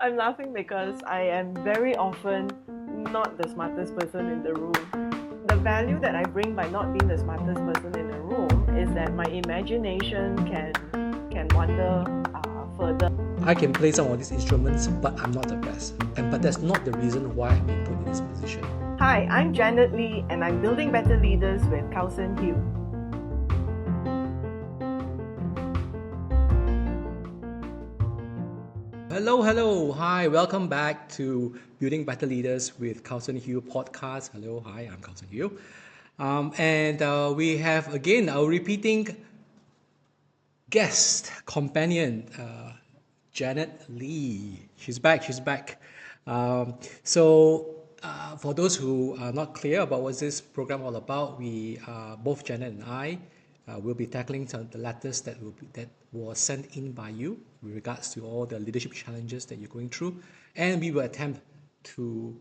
I'm laughing because I am very often not the smartest person in the room. The value that I bring by not being the smartest person in the room is that my imagination can wander further. I can play some of these instruments, but I'm not the best. But that's not the reason why I'm being put in this position. Hi, I'm Janet Lee, and I'm building better leaders with Kausern Hieu. Hello, hi, welcome back to Building Better Leaders with Kausern Hieu podcast. Hello, hi, I'm Kausern Hieu. And we have again our repeating guest, companion, Janet Lee. She's back. For those who are not clear about what this program all about, both Janet and I will be tackling some of the letters that was sent in by you with regards to all the leadership challenges that you're going through, and we will attempt to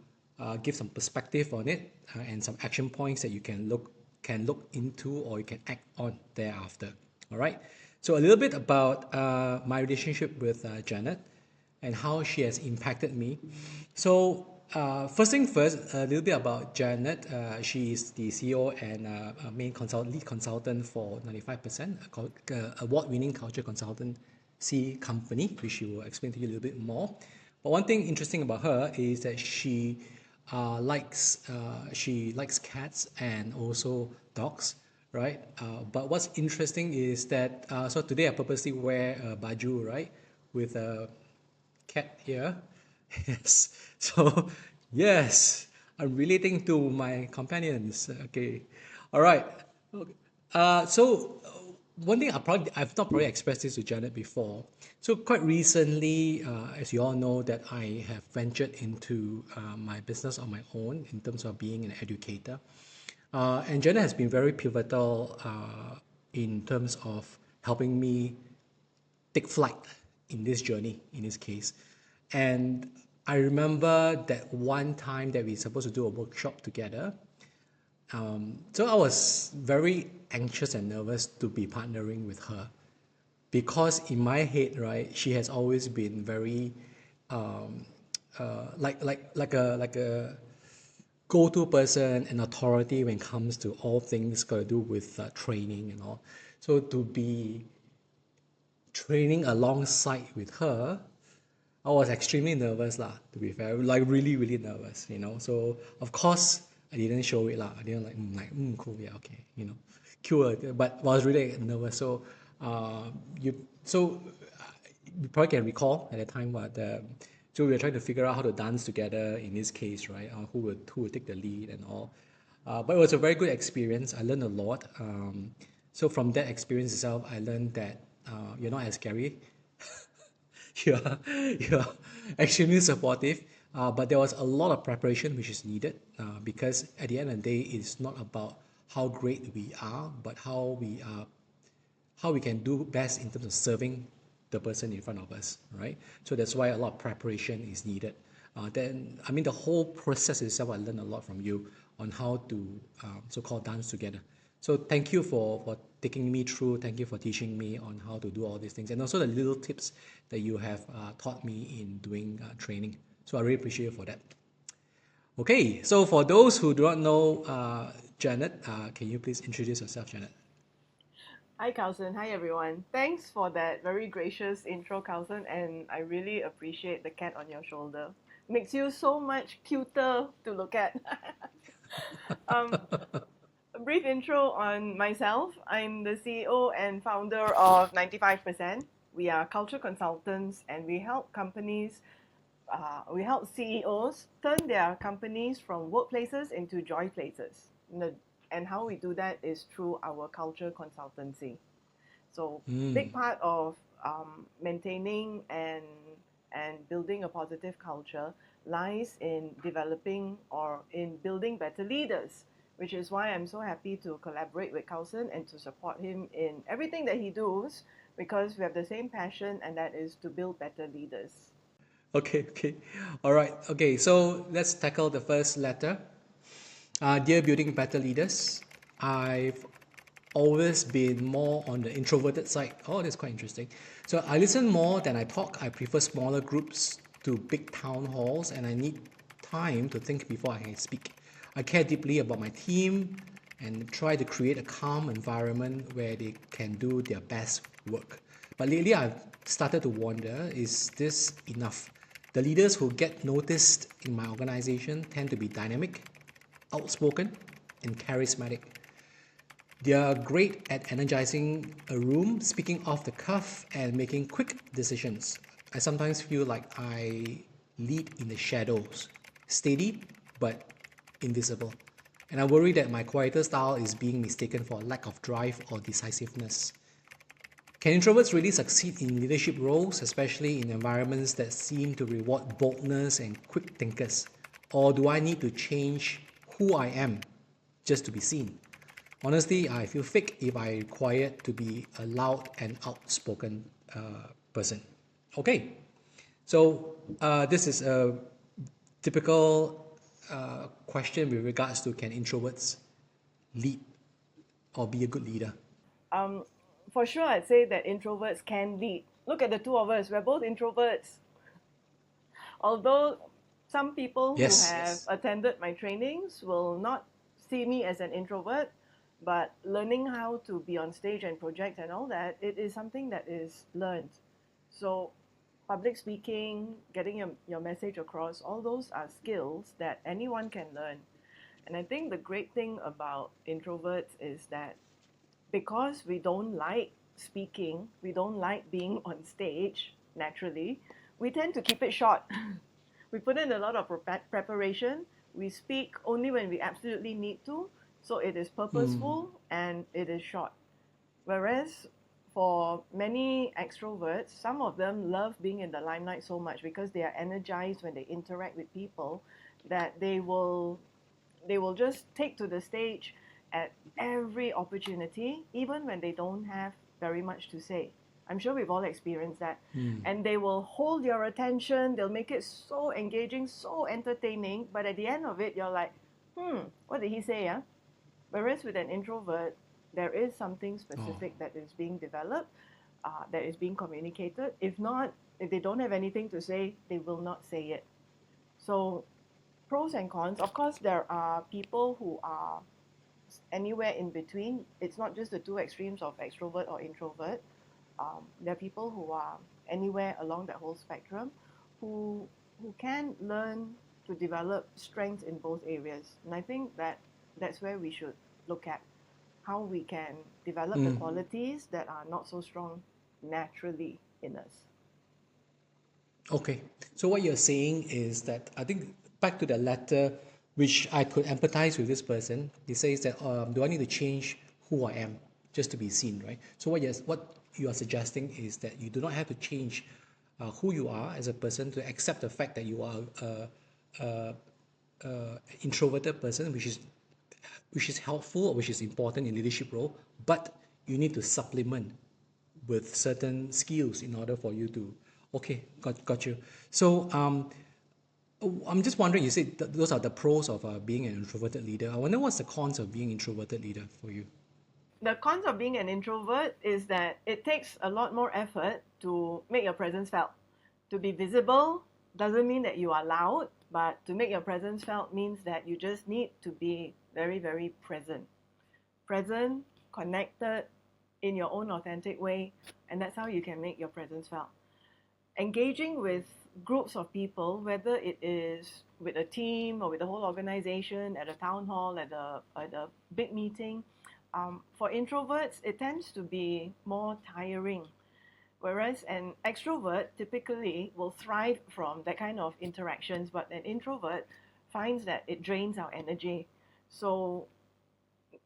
give some perspective on it and some action points that you can look into or you can act on thereafter. All right. So a little bit about my relationship with Janet and how she has impacted me. So first thing first, a little bit about Janet. She is the CEO and lead consultant for 95%, award-winning culture consultancy company, which she will explain to you a little bit more. But one thing interesting about her is that she likes cats and also dogs, right? But what's interesting is that so today I purposely wear a baju, right, with a cat here. Yes. So yes, I'm relating to my companions. Okay. All right. Okay. One thing I've not probably expressed this to Janet before. So quite recently, as you all know, that I have ventured into my business on my own in terms of being an educator. And Janet has been very pivotal in terms of helping me take flight in this journey, in this case. And I remember that one time that we were supposed to do a workshop together. So I was very anxious and nervous to be partnering with her because in my head, right, she has always been very like a go-to person and authority when it comes to all things got to do with training and all. So to be training alongside with her, I was extremely nervous lah, to be fair, like really, really nervous, you know. So of course I didn't show it lah. I didn't cool, yeah, okay, you know, cool. But I was really nervous. So you probably can recall at the time what so we were trying to figure out how to dance together in this case, right? Who would take the lead and all. But it was a very good experience. I learned a lot. So from that experience itself, I learned that you're not as scary. you're extremely supportive. But there was a lot of preparation which is needed because at the end of the day, it's not about how great we are, but how we can do best in terms of serving the person in front of us, right? So that's why a lot of preparation is needed. Then, I mean, the whole process itself, I learned a lot from you on how to so-called dance together. So thank you for taking me through. Thank you for teaching me on how to do all these things and also the little tips that you have taught me in doing training. So I really appreciate you for that. Okay, so for those who do not know Janet, can you please introduce yourself, Janet? Hi, Kausern. Hi, everyone. Thanks for that very gracious intro, Kausern, and I really appreciate the cat on your shoulder. Makes you so much cuter to look at. um, a brief intro on myself. I'm the CEO and founder of 95%. We are culture consultants and we help CEOs turn their companies from workplaces into joy places. And how we do that is through our culture consultancy. So big part of maintaining and building a positive culture lies in developing or in building better leaders, which is why I'm so happy to collaborate with Kausern and to support him in everything that he does because we have the same passion, and that is to build better leaders. Okay. All right. Okay, so let's tackle the first letter. Dear Building Better Leaders, I've always been more on the introverted side. Oh, that's quite interesting. So I listen more than I talk. I prefer smaller groups to big town halls and I need time to think before I can speak. I care deeply about my team and try to create a calm environment where they can do their best work. But lately, I've started to wonder, is this enough? The leaders who get noticed in my organization tend to be dynamic, outspoken, and charismatic. They are great at energizing a room, speaking off the cuff, and making quick decisions. I sometimes feel like I lead in the shadows, steady but invisible. And I worry that my quieter style is being mistaken for a lack of drive or decisiveness. Can introverts really succeed in leadership roles, especially in environments that seem to reward boldness and quick thinkers? Or do I need to change who I am just to be seen? Honestly, I feel fake if I require to be a loud and outspoken person. Okay, so this is a typical question with regards to can introverts lead or be a good leader? Um, for sure, I'd say that introverts can lead. Look at the two of us, we're both introverts. Although some people who Yes. have attended my trainings will not see me as an introvert, but learning how to be on stage and project and all that, it is something that is learned. So public speaking, getting your message across, all those are skills that anyone can learn. And I think the great thing about introverts is that because we don't like speaking, we don't like being on stage naturally, we tend to keep it short. We put in a lot of preparation. We speak only when we absolutely need to. So it is purposeful and it is short. Whereas for many extroverts, some of them love being in the limelight so much because they are energized when they interact with people that they will just take to the stage at every opportunity, even when they don't have very much to say. I'm sure we've all experienced that. And they will hold your attention, they'll make it so engaging, so entertaining, but at the end of it, you're like, what did he say? Yeah? Whereas with an introvert, there is something Oh, specific that is being developed, that is being communicated. If not, if they don't have anything to say, they will not say it. So pros and cons. Of course, there are people who are anywhere in between. It's not just the two extremes of extrovert or introvert. There are people who are anywhere along that whole spectrum who can learn to develop strengths in both areas. And I think that that's where we should look at how we can develop the qualities that are not so strong naturally in us. okay. So what you're saying is that I think back to the letter, which I could empathize with this person. He says that do I need to change who I am just to be seen, right? So what you are suggesting is that you do not have to change who you are as a person to accept the fact that you are introverted person, which is helpful or which is important in leadership role, but you need to supplement with certain skills in order for you to. Okay, got you. So I'm just wondering. You said those are the pros of being an introverted leader. I wonder what's the cons of being introverted leader for you. The cons of being an introvert is that it takes a lot more effort to make your presence felt. To be visible doesn't mean that you are loud, but to make your presence felt means that you just need to be very, very present. Present, connected in your own authentic way, and that's how you can make your presence felt. Engaging with groups of people, whether it is with a team or with the whole organization, at a town hall, at a big meeting, for introverts, it tends to be more tiring. Whereas an extrovert typically will thrive from that kind of interactions, but an introvert finds that it drains our energy. So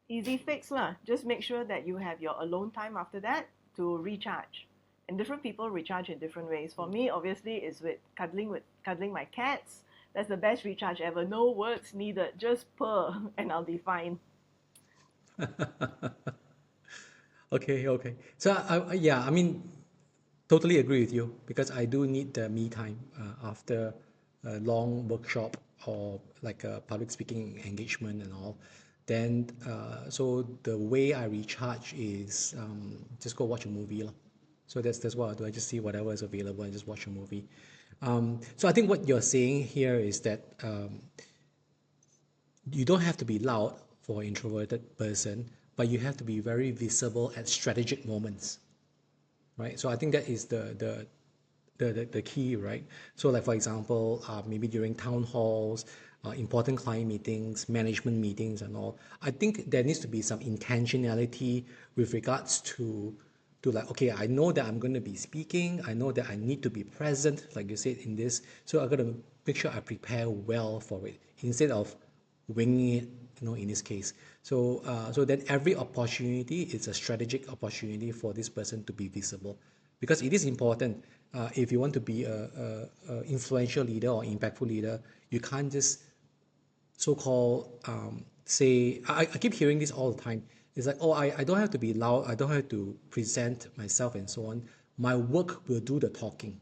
easy fix lah. Just make sure that you have your alone time after that to recharge. And different people recharge in different ways. For me, obviously, is with cuddling my cats. That's the best recharge ever. No words needed. Just purr, and I'll be fine. Okay. So yeah, I mean, totally agree with you because I do need the me time after a long workshop or like a public speaking engagement and all. Then, so the way I recharge is just go watch a movie. Lor. So that's what I do. I just see whatever is available and just watch a movie. So I think what you're saying here is that you don't have to be loud for an introverted person, but you have to be very visible at strategic moments, right? So I think that is the key, right? So like for example, maybe during town halls, important client meetings, management meetings and all, I think there needs to be some intentionality with regards to like, okay, I know that I'm going to be speaking, I know that I need to be present, like you said in this, so I got to make sure I prepare well for it instead of winging it, in this case. So then every opportunity is a strategic opportunity for this person to be visible, because it is important. If you want to be a influential leader or impactful leader, you can't just so-called say, I keep hearing this all the time. It's like, oh, I don't have to be loud, I don't have to present myself and so on. My work will do the talking.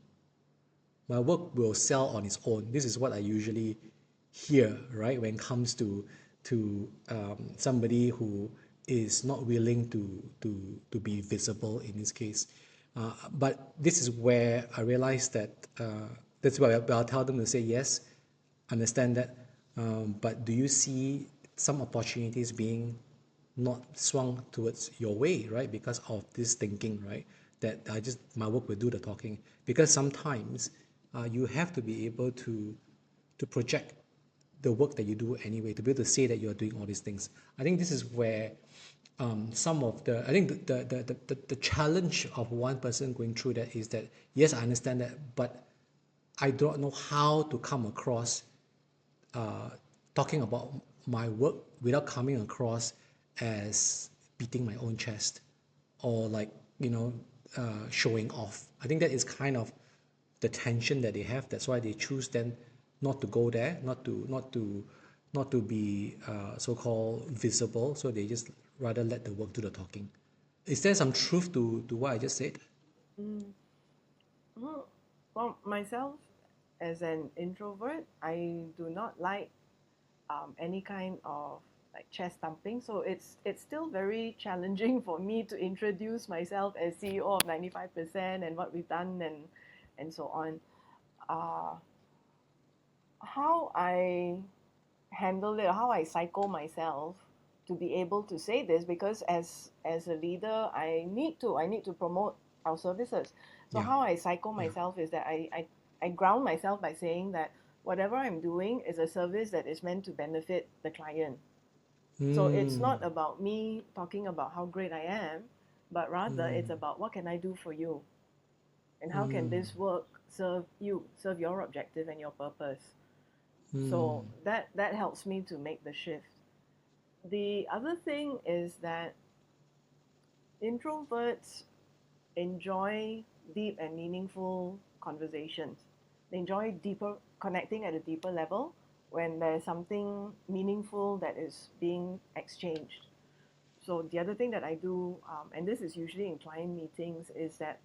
My work will sell on its own. This is what I usually hear, right? When it comes to somebody who is not willing to be visible in this case. But this is where I realized that that's why I'll tell them to say yes, understand that, but do you see some opportunities being not swung towards your way, right? Because of this thinking, right? That my work will do the talking. Because sometimes you have to be able to project the work that you do anyway, to be able to say that you're doing all these things. I think this is where some of the, I think the challenge of one person going through that is that, yes, I understand that, but I don't know how to come across talking about my work without coming across as beating my own chest or like, showing off. I think that is kind of the tension that they have. That's why they choose then not to go there, not to be so-called visible. So they just rather let the work do the talking. Is there some truth to what I just said? Mm. Well, myself, as an introvert, I do not like any kind of like chest thumping. So it's still very challenging for me to introduce myself as CEO of 95% and what we've done and so on. Uh, how I handle it, how I psycho myself to be able to say this, because as a leader, I need to promote our services. So Yeah. how I psycho Yeah. myself is that I ground myself by saying that whatever I'm doing is a service that is meant to benefit the client. So it's Mm, not about me talking about how great I am, but rather it's about what can I do for you and how can mm, this work serve you, serve your objective and your purpose. mm, So that helps me to make the shift. The other thing is that introverts enjoy deep and meaningful conversations. They enjoy deeper connecting at a deeper level when there's something meaningful that is being exchanged. So the other thing that I do, and this is usually in client meetings, is that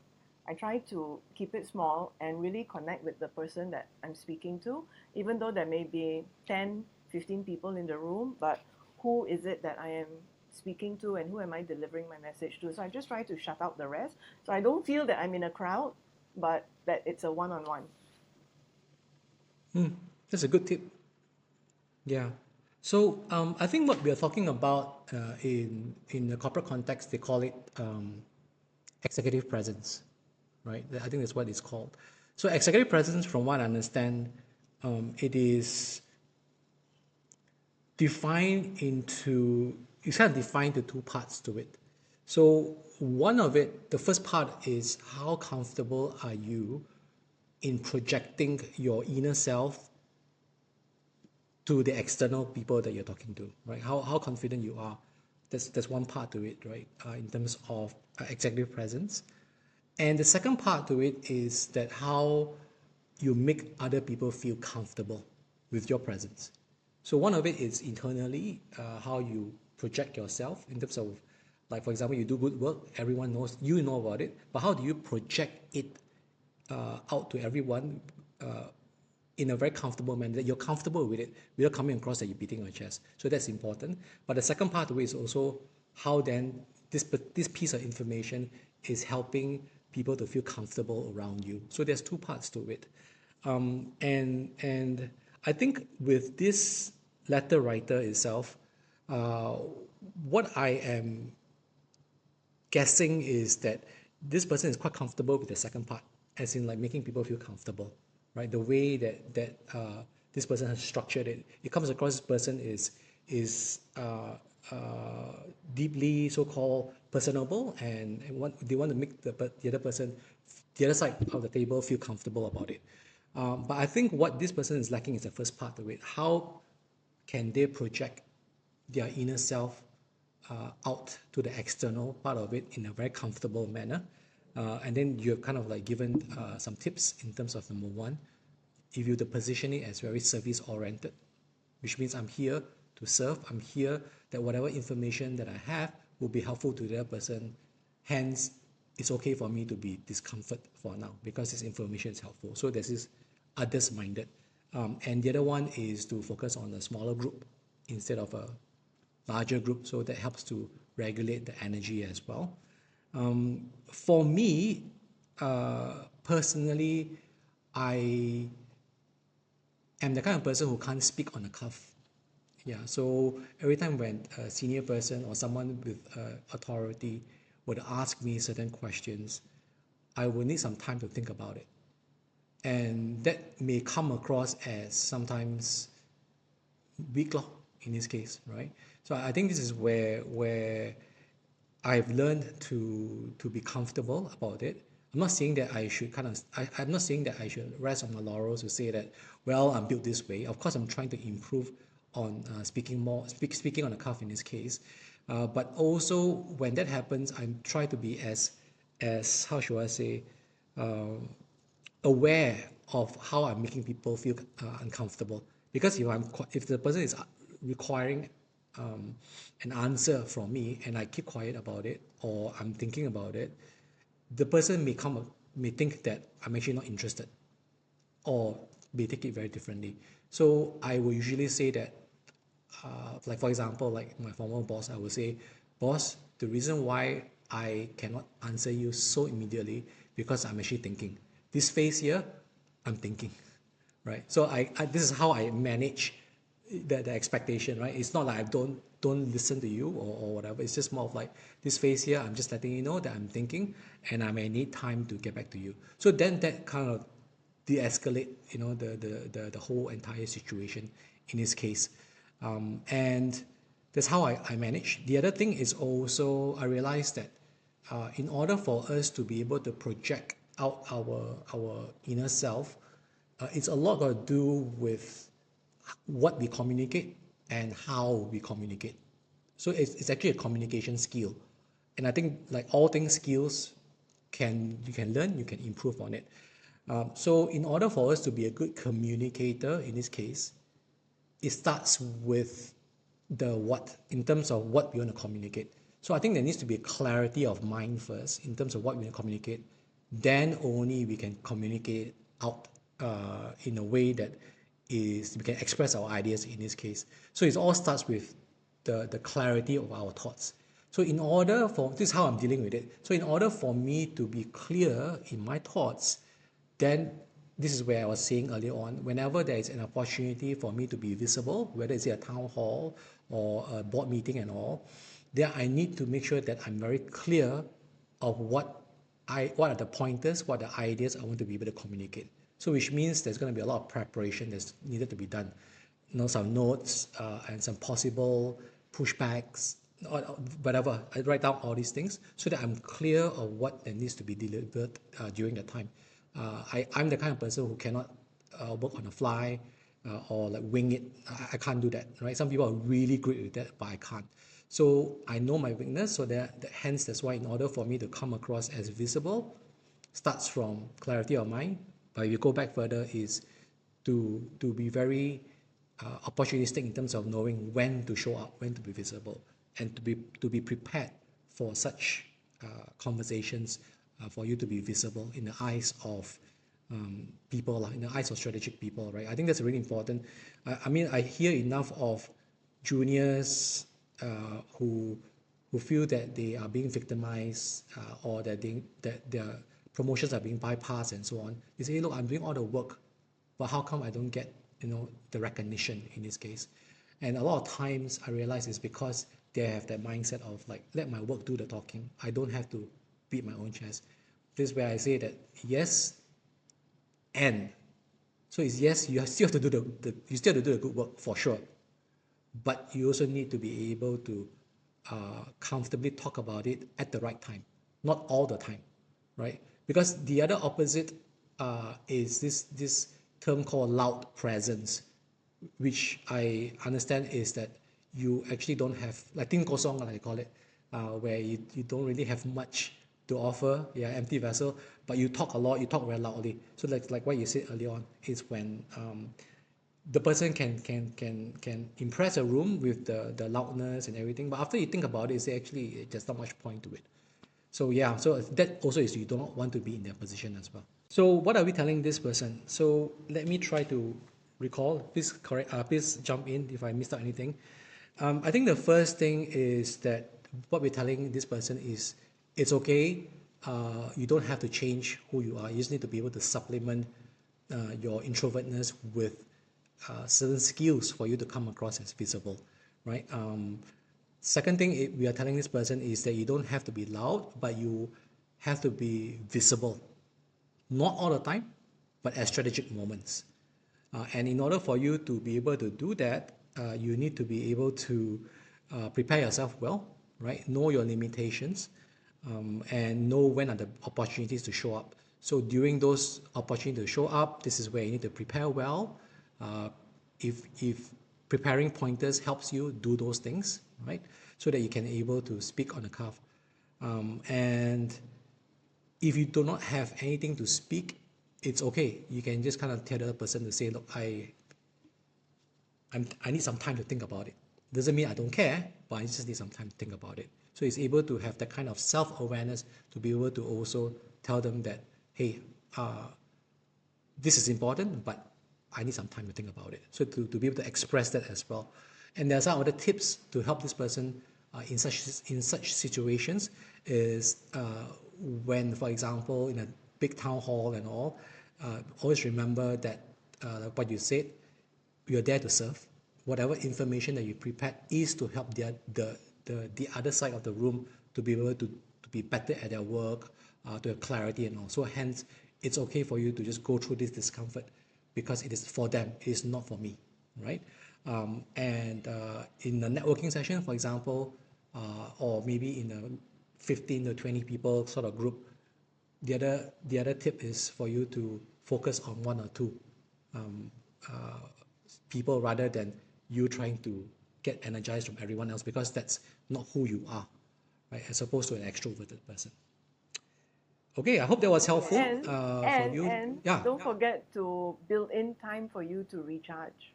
I try to keep it small and really connect with the person that I'm speaking to, even though there may be 10, 15 people in the room, but who is it that I am speaking to and who am I delivering my message to? So I just try to shut out the rest. So I don't feel that I'm in a crowd, but that it's a one-on-one. mm. That's a good tip. Yeah. So I think what we are talking about in the corporate context, they call it executive presence, right? I think that's what it's called. So executive presence, from what I understand, it is defined into, it's kind of defined to two parts to it. So one of it, the first part is how comfortable are you in projecting your inner self to the external people that you're talking to, right? How confident you are. That's one part to it, right? In terms of executive presence. And the second part to it is that how you make other people feel comfortable with your presence. So one of it is internally, how you project yourself in terms of, like for example, you do good work, everyone knows, you know about it, but how do you project it out to everyone in a very comfortable manner, that you're comfortable with it without coming across that you're beating your chest. So that's important. But the second part of it is also how then this piece of information is helping people to feel comfortable around you. So there's two parts to it. And I think with this letter writer itself, uh, what I am guessing is that this person is quite comfortable with the second part, as in like making people feel comfortable, right? The way that this person has structured it, it comes across this person is deeply so-called personable, and they want to make the other person, the other side of the table, feel comfortable about it. But I think what this person is lacking is the first part of it. How can they project their inner self out to the external part of it in a very comfortable manner? And then you're kind of like given some tips in terms of number one, if you to position it as very service oriented, which means I'm here to serve. I'm here that whatever information that I have will be helpful to the other person. Hence, it's okay for me to be discomfort for now because this information is helpful. So there's this others minded. And the other one is to focus on a smaller group instead of a larger group. So that helps to regulate the energy as well. For me, personally, I am the kind of person who can't speak on the cuff. Yeah, so every time when a senior person or someone with authority would ask me certain questions, I will need some time to think about it. And that may come across as sometimes weak law in this case, right? So I think this is where I've learned to be comfortable about it. I'm not saying that I should I'm not saying that I should rest on my laurels to say that, well, I'm built this way. Of course, I'm trying to improve on speaking on the cuff in this case. But also when that happens, I'm trying to be as how should I say, aware of how I'm making people feel uncomfortable. Because if the person is requiring an answer from me and I keep quiet about it or I'm thinking about it, the person may think that I'm actually not interested or may take it very differently. So I will usually say that, like for example, like my former boss, I would say, boss, the reason why I cannot answer you so immediately because I'm actually thinking. This phase here, I'm thinking, right? So this is how I manage the expectation, right? It's not like I don't listen to you or whatever. It's just more of like this phase here, I'm just letting you know that I'm thinking and I may need time to get back to you. So then that kind of de-escalate, the whole entire situation in this case. And that's how I manage. The other thing is also I realized that in order for us to be able to project out our inner self, it's a lot got to do with what we communicate and how we communicate. So it's actually a communication skill. And I think like all things skills you can learn, you can improve on it. So in order for us to be a good communicator in this case, it starts with the what in terms of what we want to communicate. So I think there needs to be a clarity of mind first in terms of what we want to communicate. Then only we can communicate out in a way that is we can express our ideas in this case. So it all starts with the clarity of our thoughts. So in order for this is how I'm dealing with it. So in order for me to be clear in my thoughts, then this is where I was saying earlier on, whenever there is an opportunity for me to be visible, whether it's a town hall or a board meeting and all, then I need to make sure that I'm very clear of what are the pointers, what are the ideas I want to be able to communicate. So which means there's going to be a lot of preparation that's needed to be done. Some notes and some possible pushbacks or whatever. I write down all these things so that I'm clear of what that needs to be delivered during that time. I'm the kind of person who cannot work on the fly or like wing it. I can't do that, right? Some people are really great with that, but I can't. So I know my weakness, so hence that's why in order for me to come across as visible, starts from clarity of mind. But if you go back further, is to be very opportunistic in terms of knowing when to show up, when to be visible, and to be prepared for such conversations, for you to be visible in the eyes of people, in the eyes of strategic people, right? I think that's really important. I mean, I hear enough of juniors who feel that they are being victimized or that their promotions are being bypassed and so on. They say, look, I'm doing all the work but how come I don't get, the recognition in this case? And a lot of times I realize it's because they have that mindset of like, let my work do the talking. I don't have to beat my own chest. This is where I say that yes, and so it's yes, you still have to do you still have to do the good work for sure, but you also need to be able to comfortably talk about it at the right time, not all the time, right? Because the other opposite is this term called loud presence, which I understand is that you actually don't have, like Ting Kosong, like I call it, where you don't really have much to offer, yeah, empty vessel, but you talk a lot, you talk very loudly. So like what you said earlier on is when the person can impress a room with the loudness and everything, but after you think about it, you say actually there's not much point to it. So yeah, so that also is you don't want to be in their position as well. So what are we telling this person? So let me try to recall. Please correct. Please jump in if I missed out anything. I think the first thing is that what we're telling this person is it's okay. You don't have to change who you are. You just need to be able to supplement your introvertness with certain skills for you to come across as visible, right? Second thing we are telling this person is that you don't have to be loud, but you have to be visible. Not all the time, but at strategic moments. And in order for you to be able to do that, you need to be able to prepare yourself well, right? Know your limitations, and know when are the opportunities to show up. So during those opportunities to show up, this is where you need to prepare well. If preparing pointers helps you do those things, right? So that you can able to speak on the cuff. And if you do not have anything to speak, it's okay. You can just kind of tell the other person to say, look, I need some time to think about it. Doesn't mean I don't care, but I just need some time to think about it. So it's able to have that kind of self-awareness to be able to also tell them that, hey, this is important, but I need some time to think about it. So to be able to express that as well. And there are some other tips to help this person in such situations is when, for example, in a big town hall and all, always remember that what you said, you're there to serve. Whatever information that you prepared is to help the other side of the room to be able to be better at their work, to have clarity and all. So hence, it's okay for you to just go through this discomfort because it is for them, it is not for me, right? And in a networking session, for example, or maybe in a 15 to 20 people sort of group, the other tip is for you to focus on one or two people rather than you trying to get energized from everyone else, because that's not who you are, right? As opposed to an extroverted person. Okay, I hope that was helpful for you. And Yeah. don't forget to build in time for you to recharge.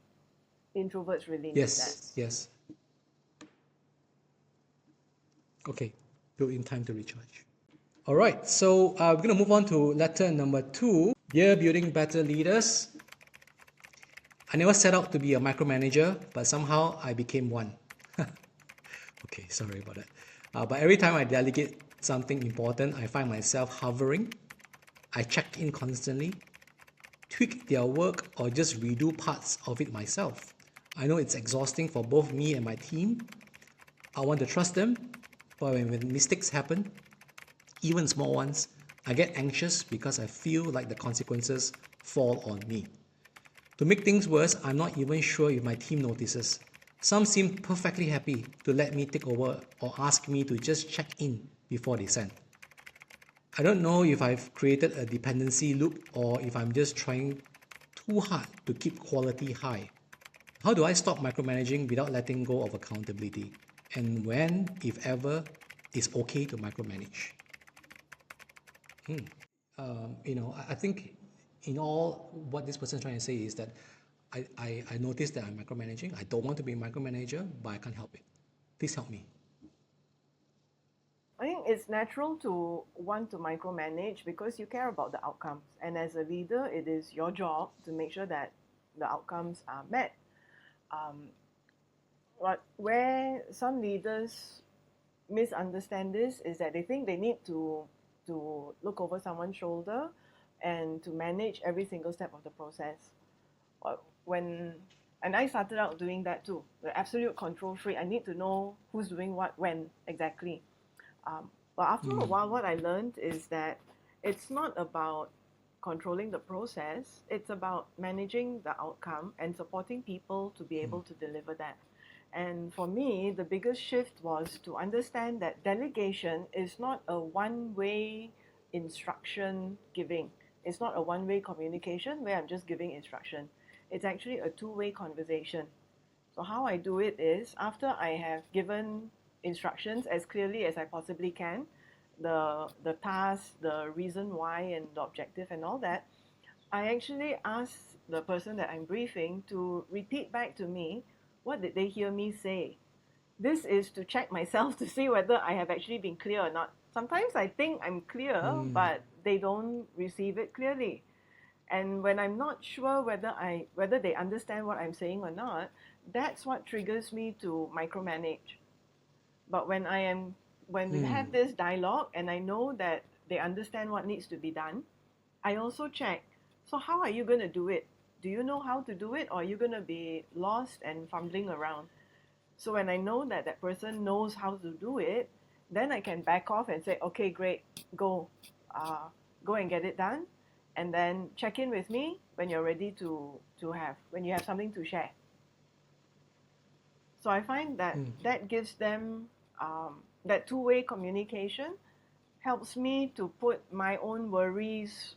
Introverts really need that. Yes. Okay, build in time to recharge. All right, so we're going to move on to letter number 2. Dear Building Better Leaders, I never set out to be a micromanager, but somehow I became one. Okay, sorry about that. But every time I delegate something important, I find myself hovering. I check in constantly, tweak their work, or just redo parts of it myself. I know it's exhausting for both me and my team. I want to trust them, but when mistakes happen, even small ones, I get anxious because I feel like the consequences fall on me. To make things worse, I'm not even sure if my team notices. Some seem perfectly happy to let me take over or ask me to just check in before they send. I don't know if I've created a dependency loop or if I'm just trying too hard to keep quality high. How do I stop micromanaging without letting go of accountability? And when, if ever, is okay to micromanage? I think in all what this person is trying to say is that I noticed that I'm micromanaging. I don't want to be a micromanager, but I can't help it. Please help me. I think it's natural to want to micromanage because you care about the outcomes. And as a leader, it is your job to make sure that the outcomes are met. But where some leaders misunderstand this is that they think they need to look over someone's shoulder and to manage every single step of the process. when and I started out doing that too. The absolute control freak. I need to know who's doing what when exactly. But after a while, what I learned is that it's not about controlling the process, it's about managing the outcome and supporting people to be able to deliver that. And for me, the biggest shift was to understand that delegation is not a one way instruction giving. It's not a one way communication where I'm just giving instruction. It's actually a two-way conversation. So how I do it is after I have given instructions as clearly as I possibly can, the task, the reason why and the objective and all that, I actually ask the person that I'm briefing to repeat back to me what did they hear me say. This is to check myself to see whether I have actually been clear or not. Sometimes I think I'm clear, but they don't receive it clearly. And when I'm not sure whether they understand what I'm saying or not, that's what triggers me to micromanage. But when we have this dialogue and I know that they understand what needs to be done, I also check. So how are you going to do it? Do you know how to do it, or are you going to be lost and fumbling around? So when I know that that person knows how to do it, then I can back off and say, okay, great, go, uh, go and get it done, and then check in with me when you're ready when you have something to share. So I find that that gives them that two-way communication helps me to put my own worries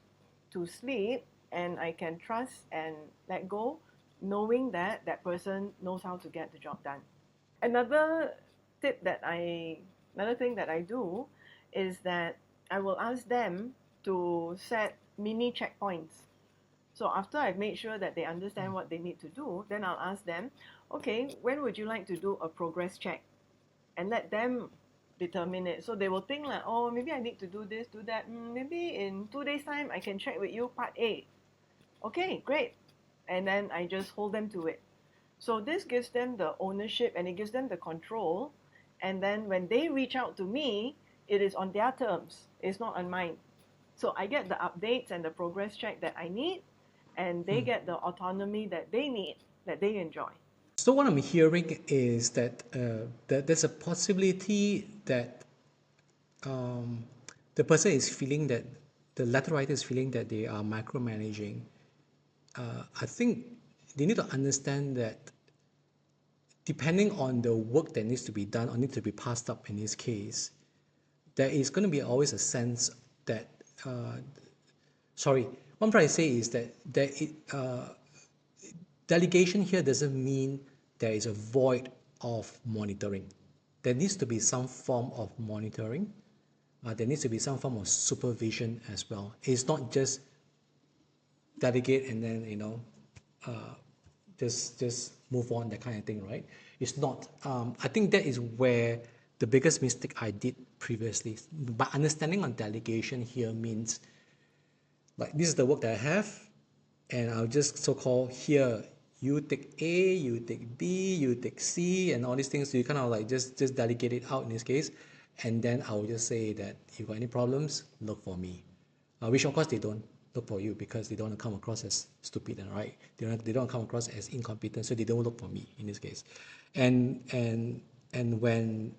to sleep, and I can trust and let go, knowing that that person knows how to get the job done. Another tip that I, another thing that I do is that I will ask them to set mini checkpoints. So after I've made sure that they understand what they need to do, then I'll ask them, okay, when would you like to do a progress check? And let them determine it. So they will think like, oh, maybe I need to do this, do that. Maybe in 2 days' time, I can check with you part A. Okay, great. And then I just hold them to it. So this gives them the ownership and it gives them the control. And then when they reach out to me, it is on their terms. It's not on mine. So I get the updates and the progress check that I need, and they get the autonomy that they need, that they enjoy. So what I'm hearing is that there's a possibility that the person is feeling that the letter writer is feeling that they are micromanaging. I think they need to understand that depending on the work that needs to be done or needs to be passed up in this case, there is going to be always a sense that, what I'm trying to say is that delegation here doesn't mean there is a void of monitoring. There needs to be some form of monitoring. There needs to be some form of supervision as well. It's not just delegate and then just move on, that kind of thing, right? It's not. I think that is where the biggest mistake I did previously. But understanding on delegation here means like this is the work that I have, and I'll just so-called here, you take A, you take B, you take C, and all these things. So you kind of like just delegate it out in this case, and then I'll just say that if you got any problems, look for me. Which of course they don't look for you because they don't want to come across as stupid, right? They don't come across as incompetent, so they don't look for me in this case. And when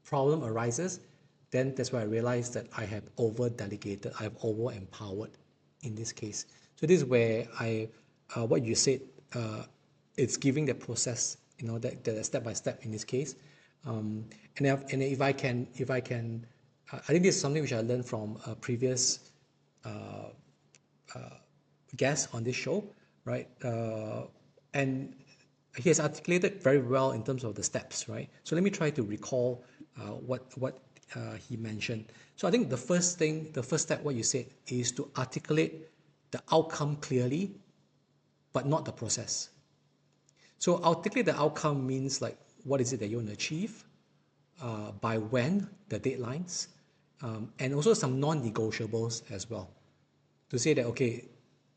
problem arises, then that's where I realized that I have over delegated, I have over empowered in this case. So this is where what you said, it's giving the process, that step by step in this case. And if I can, I think this is something which I learned from a previous guest on this show, right? And he has articulated very well in terms of the steps, right? So let me try to recall what he mentioned. So I think the first step, what you said, is to articulate the outcome clearly, but not the process. So articulate the outcome means like what is it that you want to achieve, by when, the deadlines, and also some non-negotiables as well. To say that, okay,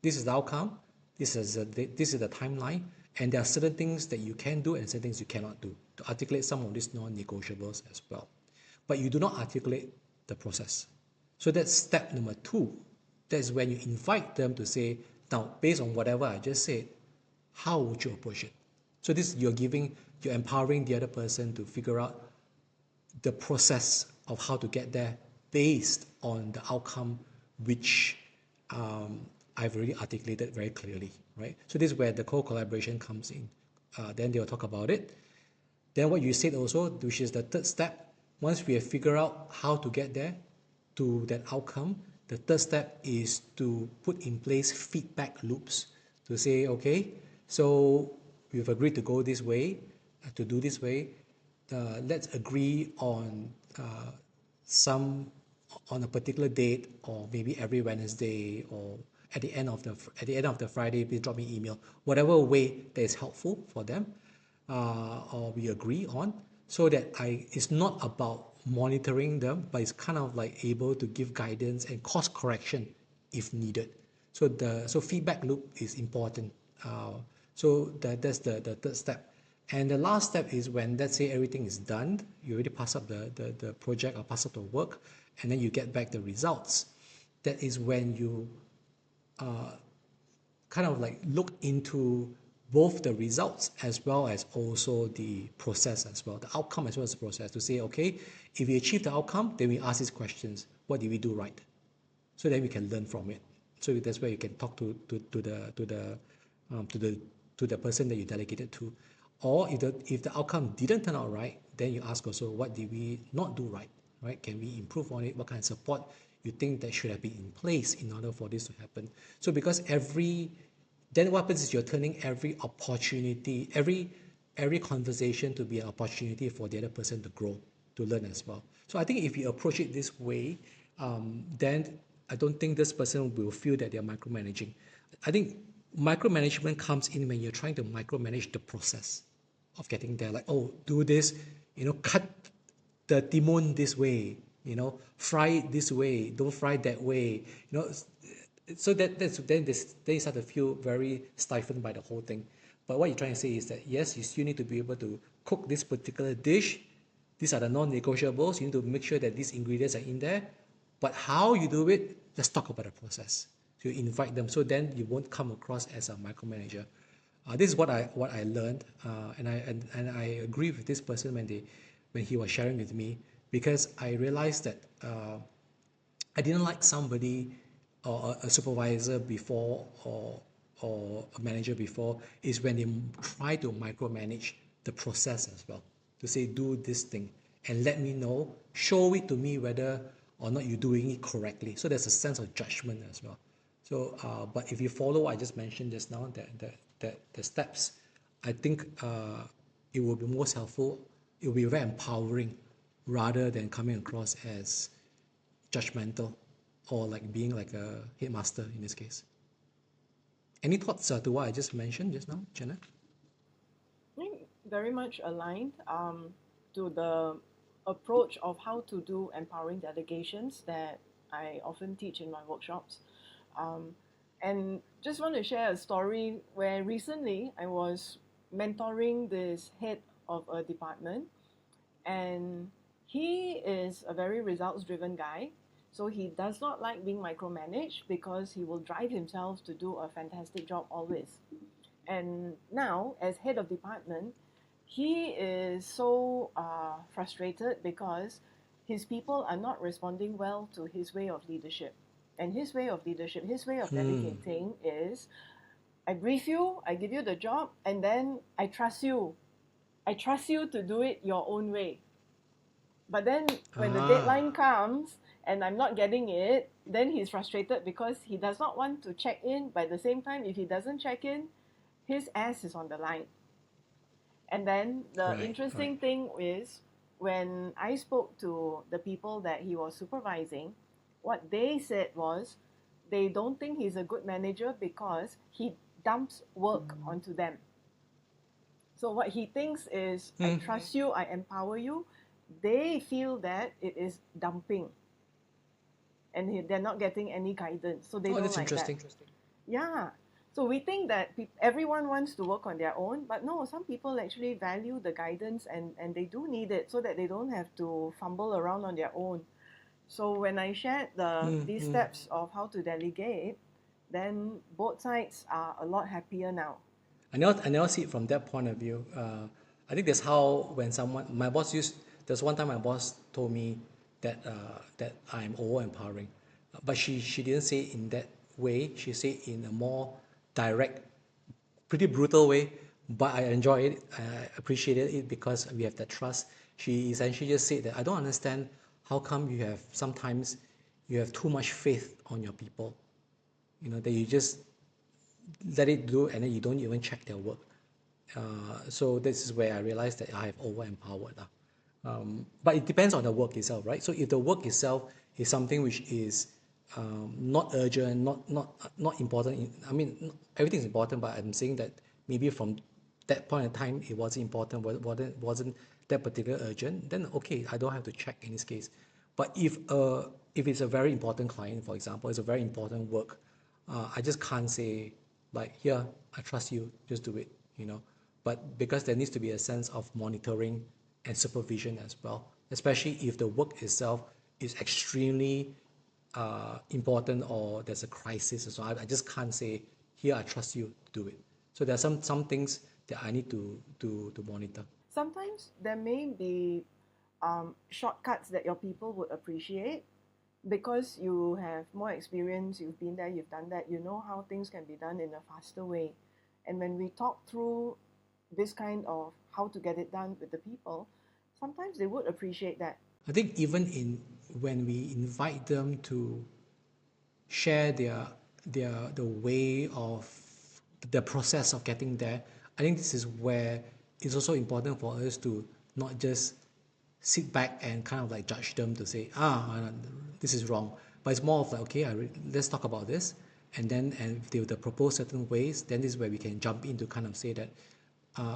this is the outcome, this is the timeline, and there are certain things that you can do and certain things you cannot do, to articulate some of these non-negotiables as well. But you do not articulate the process. So that's step number 2. That's when you invite them to say, Now, based on whatever I just said, how would you approach it? So this you're empowering the other person to figure out the process of how to get there based on the outcome which I've already articulated very clearly, right? So this is where the co-collaboration comes in. Then they'll talk about it. Then what you said also, which is the third step, once we have figured out how to get there to that outcome, the third step is to put in place feedback loops to say, okay, so we've agreed to go this way, to do this way. Let's agree on on a particular date, or maybe every Wednesday, or at the end of the Friday, please drop me an email. Whatever way that is helpful for them, or we agree on, so that it's not about monitoring them, but it's kind of like able to give guidance and course correction if needed. So feedback loop is important. That's the third step. And the last step is when, let's say, everything is done, you already pass up the project or pass up the work, and then you get back the results. That is when you kind of like look into both the results as well as also the process as well, the outcome as well as the process, to say, okay, if we achieve the outcome, then we ask these questions: what did we do right? So then we can learn from it. So that's where you can talk to the person that you delegated to. Or if the outcome didn't turn out right, then you ask also, what did we not do right? Right? Can we improve on it? What kind of support you think that should have been in place in order for this to happen? So because then what happens is you're turning every opportunity, every conversation to be an opportunity for the other person to grow, to learn as well. So I think if you approach it this way, then I don't think this person will feel that they're micromanaging. I think micromanagement comes in when you're trying to micromanage the process of getting there. Like, oh, do this, cut the timon this way, fry it this way, don't fry it that way, so then they start to feel very stifled by the whole thing. But what you're trying to say is that, yes, you still need to be able to cook this particular dish. These are the non-negotiables. You need to make sure that these ingredients are in there. But how you do it, let's talk about the process. So you invite them, so then you won't come across as a micromanager. This is what I learned, and I agree with this person when he was sharing with me, because I realized that I didn't like somebody or a supervisor before, or a manager before, is when they try to micromanage the process as well, to say, do this thing and let me know, show it to me whether or not you're doing it correctly. So there's a sense of judgment as well. So but if you follow what I just mentioned just now, that the steps, I think it will be most helpful. It will be very empowering, rather than coming across as judgmental, or like being like a headmaster in this case. Any thoughts to what I just mentioned just now, Janet? I think very much aligned to the approach of how to do empowering delegations that I often teach in my workshops. And just want to share a story where recently I was mentoring this head of a department, and he is a very results driven guy. So he does not like being micromanaged because he will drive himself to do a fantastic job always. And now, as head of department, he is so frustrated because his people are not responding well to his way of leadership. And his way of leadership, his way of delegating is, I brief you, I give you the job, and then I trust you. I trust you to do it your own way. But then when the deadline comes and I'm not getting it, then he's frustrated because he does not want to check in. But at the same time, if he doesn't check in, his ass is on the line. And then the interesting thing is, when I spoke to the people that he was supervising, what they said was they don't think he's a good manager because he dumps work onto them. So what he thinks is, I trust you, I empower you. They feel that it is dumping, and they're not getting any guidance, so they don't that's like interesting. that. Yeah. So we think that everyone wants to work on their own, but no, some people actually value the guidance, and they do need it so that they don't have to fumble around on their own. So when I shared these steps of how to delegate, then both sides are a lot happier now. I never see it from that point of view. I think that's how when someone my boss used. There's one time my boss told me that that I'm over empowering, but she didn't say it in that way. She said it in a more direct, pretty brutal way. But I enjoy it. I appreciated it because we have that trust. She essentially just said that I don't understand how come you have sometimes you have too much faith on your people. You know that you just let it do and then you don't even check their work. So this is where I realized that I have over empowered. But it depends on the work itself, right? So if the work itself is something which is not urgent, not important. I mean, everything is important, but I'm saying that maybe from that point in time it wasn't important, wasn't that particular urgent. Then okay, I don't have to check in this case. But if it's a very important client, for example, it's a very important work, I just can't say like, here, I trust you, just do it, you know. But because there needs to be a sense of monitoring and supervision as well, especially if the work itself is extremely important or there's a crisis. So I just can't say, here, I trust you, do it. So there are some things that I need to monitor. Sometimes there may be shortcuts that your people would appreciate because you have more experience, you've been there, you've done that, you know how things can be done in a faster way. And when we talk through this kind of how to get it done with the people, sometimes they would appreciate that. I think even in when we invite them to share the way of the process of getting there, I think this is where it's also important for us to not just sit back and kind of like judge them to say, this is wrong. But it's more of like, okay, let's talk about this. And then, and if they propose certain ways, then this is where we can jump in to kind of say that,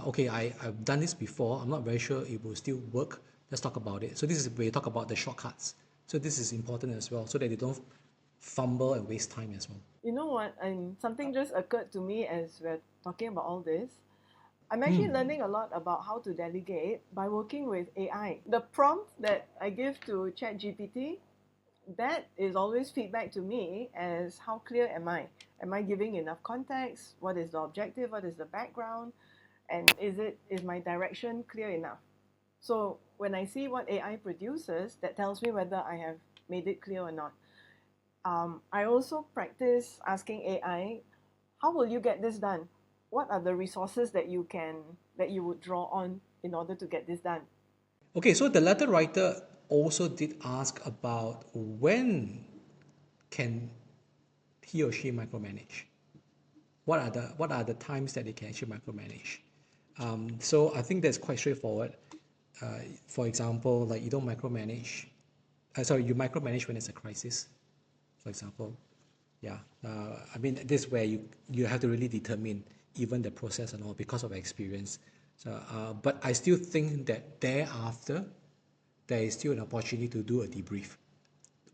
okay, I've done this before. I'm not very sure it will still work. Let's talk about it. So this is where you talk about the shortcuts. So this is important as well, so that they don't fumble and waste time as well. You know what? Something just occurred to me as we're talking about all this. I'm actually learning a lot about how to delegate by working with AI. The prompt that I give to ChatGPT, that is always feedback to me as how clear am I? Am I giving enough context? What is the objective? What is the background? And is my direction clear enough? So when I see what AI produces, that tells me whether I have made it clear or not. I also practice asking AI, how will you get this done? What are the resources that you would draw on in order to get this done? Okay, so the letter writer also did ask about when can he or she micromanage. What are the times that they can actually micromanage? So I think that's quite straightforward. For example, like you don't micromanage. You micromanage when it's a crisis. For example, yeah. I mean, this is where you have to really determine even the process and all because of experience. So, but I still think that thereafter, there is still an opportunity to do a debrief.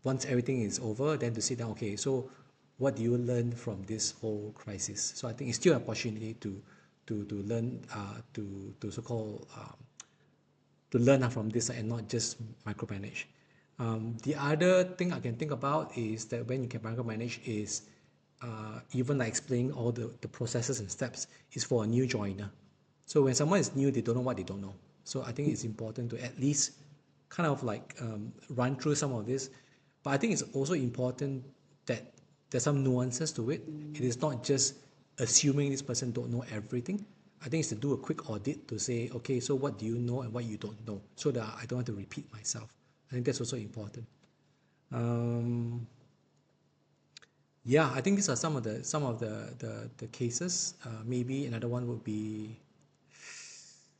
Once everything is over, then to sit down. Okay, so what do you learn from this whole crisis? So I think it's still an opportunity to learn to so-called to learn from this and not just micromanage. The other thing I can think about is that when you can micromanage is even like explaining all the processes and steps is for a new joiner. So when someone is new, they don't know what they don't know. So I think it's important to at least kind of like run through some of this. But I think it's also important that there's some nuances to it. It is not just assuming this person don't know everything. I think it's to do a quick audit to say, okay, so what do you know and what you don't know, so that I don't have to repeat myself. I think that's also important. Um, yeah, I think these are some of the cases. Maybe another one would be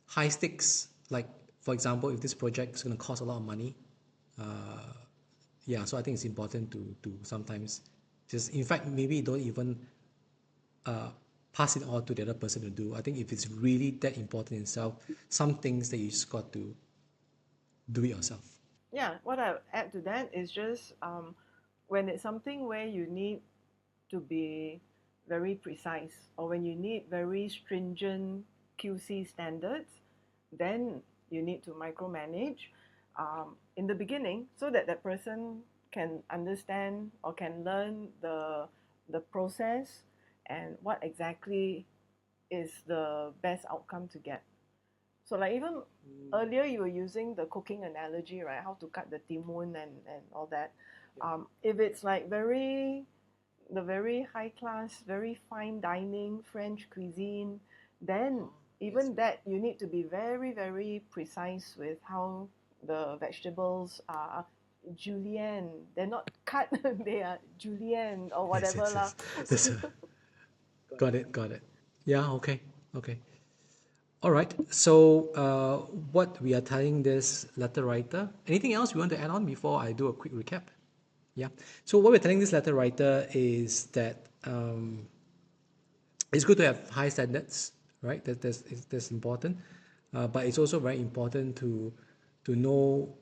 high stakes. Like for example, if this project is going to cost a lot of money, yeah. So I think it's important to sometimes just, in fact, maybe don't even pass it on to the other person to do. I think if it's really that important in itself, some things that you just got to do it yourself. Yeah, what I add to that is just when it's something where you need to be very precise or when you need very stringent QC standards, then you need to micromanage in the beginning so that that person can understand or can learn the process and what exactly is the best outcome to get. So like even earlier you were using the cooking analogy, right? How to cut the timun and all that. If it's like the very high class, very fine dining French cuisine, then even that you need to be very, very precise with how the vegetables are julienne. They're not cut, they are julienne or Yes, whatever yes, lah. yes. That's got it, got it. Yeah, okay, okay. All right. So, what we are telling this letter writer, anything else you want to add on before I do a quick recap? Yeah. So, what we're telling this letter writer is that it's good to have high standards, right? That's important. But it's also very important to know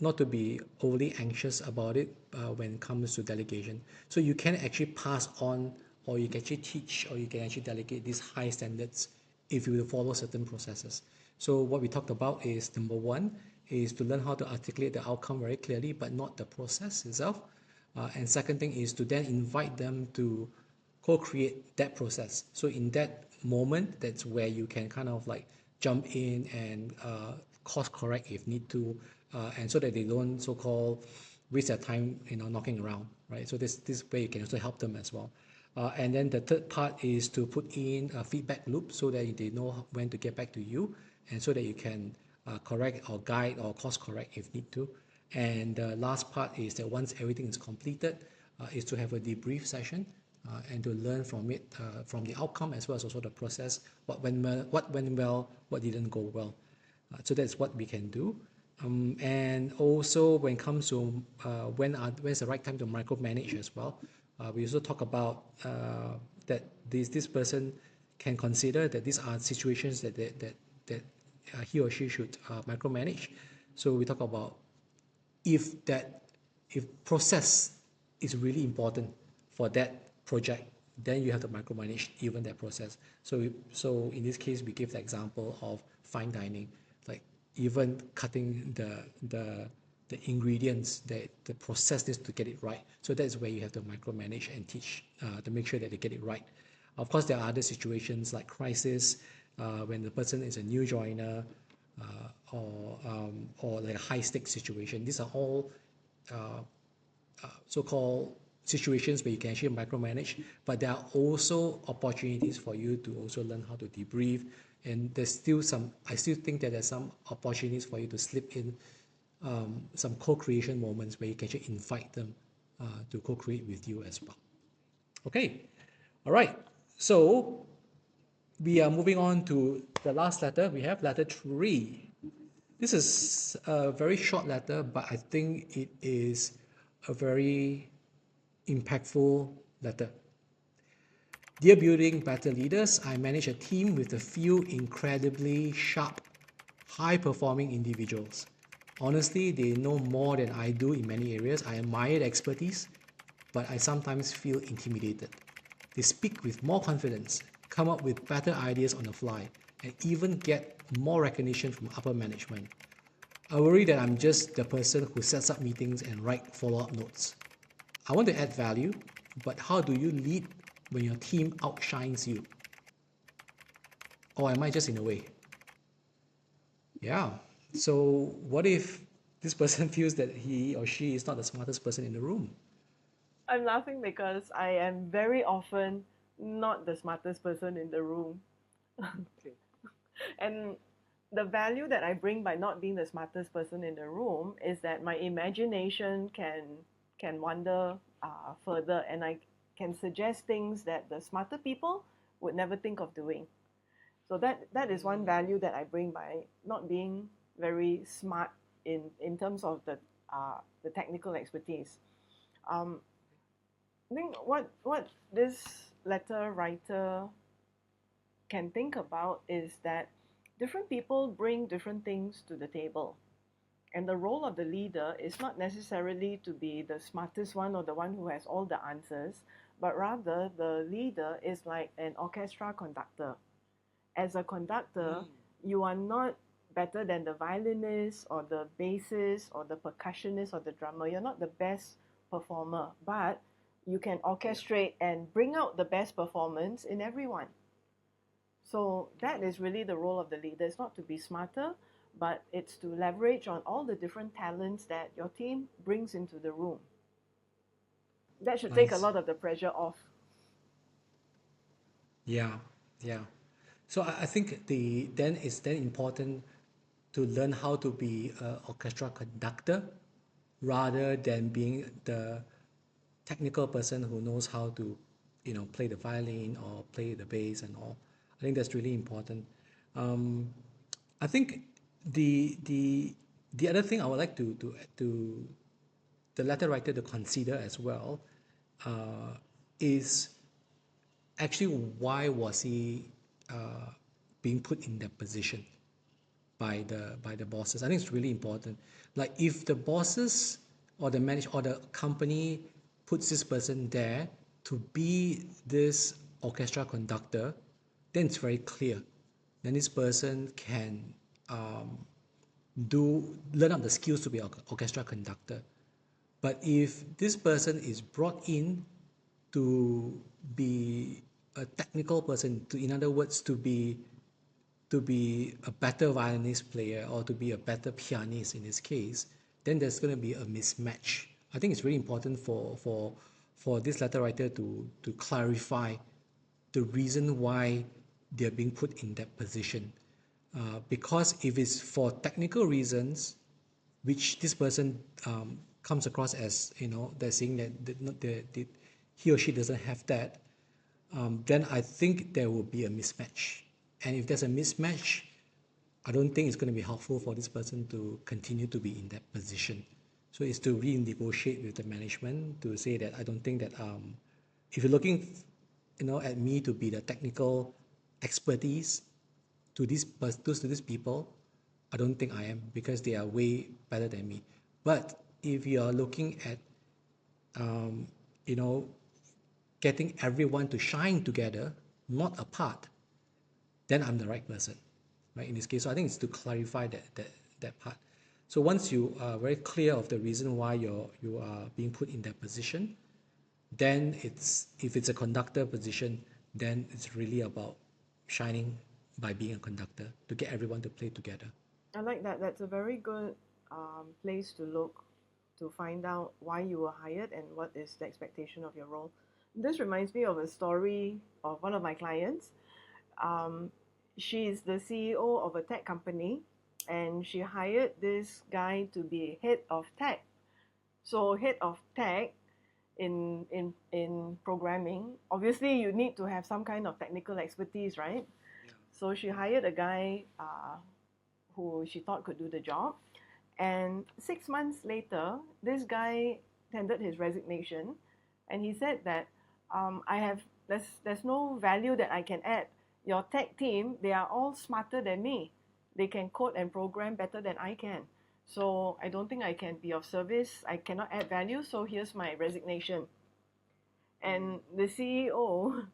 not to be overly anxious about it when it comes to delegation. So you can actually pass on, or you can actually teach, or you can actually delegate these high standards if you will follow certain processes. So what we talked about is number one is to learn how to articulate the outcome very clearly, but not the process itself. And second thing is to then invite them to co-create that process. So in that moment, that's where you can kind of like jump in and course correct if need to, and so that they don't so-called waste their time, knocking around, right? So this way you can also help them as well. And then the third part is to put in a feedback loop so that they know when to get back to you, and so that you can correct or guide or course correct if need to. And the last part is that once everything is completed, is to have a debrief session and to learn from it, from the outcome as well as also the process, what went well, what didn't go well. So that's what we can do. And also when it comes to when's the right time to micromanage as well, we also talk about that this person can consider that these are situations that he or she should micromanage. So we talk about if that if process is really important for that project, then you have to micromanage even that process. So in this case, we give the example of fine dining, like even cutting the ingredients, that the process is to get it right. So that's where you have to micromanage and teach to make sure that they get it right. Of course, there are other situations like crisis, when the person is a new joiner, or like a high stakes situation. These are all so-called situations where you can actually micromanage, but there are also opportunities for you to also learn how to debrief. And I still think that there's some opportunities for you to slip in some co-creation moments where you can actually invite them to co-create with you as well. Okay, all right. So we are moving on to the last letter. We have letter 3. This is a very short letter, but I think it is a very impactful letter. Dear Building Better Leaders, I manage a team with a few incredibly sharp, high-performing individuals. Honestly, they know more than I do in many areas. I admire their expertise, but I sometimes feel intimidated. They speak with more confidence, come up with better ideas on the fly, and even get more recognition from upper management. I worry that I'm just the person who sets up meetings and write follow-up notes. I want to add value, but how do you lead when your team outshines you? Or am I just in a way? Yeah. So what if this person feels that he or she is not the smartest person in the room? I'm laughing because I am very often not the smartest person in the room. And the value that I bring by not being the smartest person in the room is that my imagination can wander further, and I can suggest things that the smarter people would never think of doing. So that is one value that I bring by not being very smart in terms of the technical expertise. Um, I think what this letter writer can think about is that different people bring different things to the table. And the role of the leader is not necessarily to be the smartest one or the one who has all the answers, but rather the leader is like an orchestra conductor. As a conductor, you are not better than the violinist or the bassist or the percussionist or the drummer. You're not the best performer, but You can orchestrate and bring out the best performance in everyone. So that is really the role of the leader. It's not to be smarter, but it's to leverage on all the different talents that your team brings into the room. That should take a Nice. lot of the pressure off. Yeah, yeah. So I think then it's then important to learn how to be an orchestra conductor rather than being the technical person who knows how to, play the violin or play the bass and all. I think that's really important. Um, I think the other thing I would like to the letter writer to consider as well is actually why was he being put in that position by the bosses. I think it's really important. Like if the bosses or the manage or the company puts this person there to be this orchestra conductor, then it's very clear. Then this person can learn up the skills to be an orchestra conductor. But if this person is brought in to be a technical person, in other words, to be a better violinist player or to be a better pianist in this case, then there's going to be a mismatch. I think it's really important for this letter writer to clarify the reason why they're being put in that position. Because if it's for technical reasons, which this person comes across as, they're saying that he or she doesn't have that, then I think there will be a mismatch. And if there's a mismatch, I don't think it's going to be helpful for this person to continue to be in that position. So it's to renegotiate with the management to say that I don't think that if you're looking, at me to be the technical expertise to these people, I don't think I am because they are way better than me. But if you are looking at, you know, getting everyone to shine together, not apart, then I'm the right person, right? In this case, so I think it's to clarify that part. So once you are very clear of the reason why you are being put in that position, then if it's a conductor position, then it's really about shining by being a conductor to get everyone to play together. I like that. That's a very good place to look to find out why you were hired and what is the expectation of your role. This reminds me of a story of one of my clients. Um, she's the CEO of a tech company, and she hired this guy to be head of tech. So head of tech in programming, obviously you need to have some kind of technical expertise, right? So she hired a guy who she thought could do the job. And 6 months later, this guy tendered his resignation, and he said that I have there's no value that I can add. Your tech team, they are all smarter than me. They can code and program better than I can. So I don't think I can be of service. I cannot add value. So here's my resignation. And the CEO